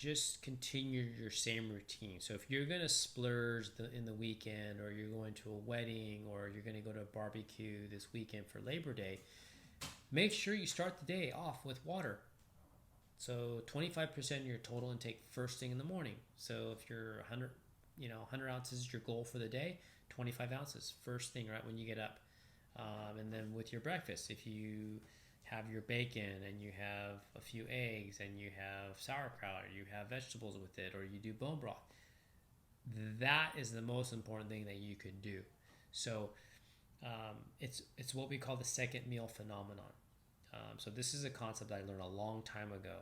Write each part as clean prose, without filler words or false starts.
just continue your same routine. So if you're gonna splurge in the weekend, or you're going to a wedding, or you're gonna go to a barbecue this weekend for Labor Day, make sure you start the day off with water. So 25% of your total intake first thing in the morning. So if you're 100 ounces is your goal for the day, 25 ounces first thing right when you get up. And then with your breakfast, if you have your bacon and you have a few eggs and you have sauerkraut, or you have vegetables with it, or you do bone broth, that is the most important thing that you could do. So it's what we call the second meal phenomenon. So this is a concept I learned a long time ago,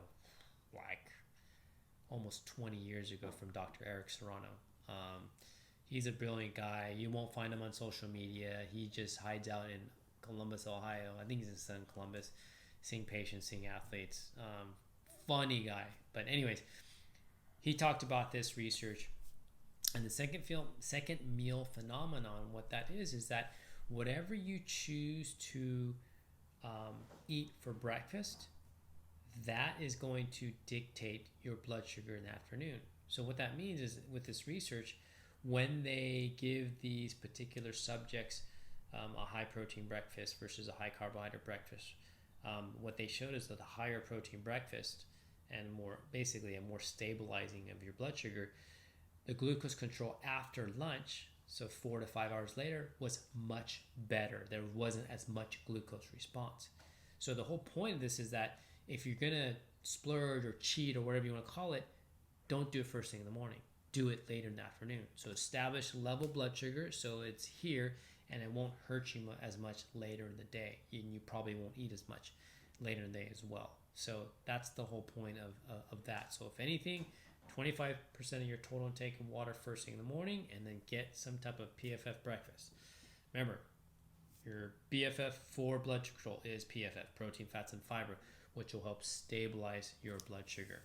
like almost 20 years ago, from Dr. Eric Serrano. He's a brilliant guy. You won't find him on social media. He just hides out in Columbus, Ohio. I think he's in Southern Columbus, seeing patients, seeing athletes. Funny guy. But anyways, he talked about this research and the second meal phenomenon. What that is that whatever you choose to eat for breakfast, that is going to dictate your blood sugar in the afternoon. So what that means is, with this research, when they give these particular subjects a high protein breakfast versus a high carbohydrate breakfast, what they showed is that the higher protein breakfast and basically a more stabilizing of your blood sugar, the glucose control after lunch, so 4 to 5 hours later, was much better. There wasn't as much glucose response. So the whole point of this is that if you're gonna splurge or cheat or whatever you want to call it, don't do it first thing in the morning. Do it later in the afternoon. So establish level blood sugar so it's here, and it won't hurt you as much later in the day. And you probably won't eat as much later in the day as well. So that's the whole point of that. So if anything, 25% of your total intake of water first thing in the morning, and then get some type of PFF breakfast. Remember, your BFF for blood control is PFF, protein, fats, and fiber, which will help stabilize your blood sugar.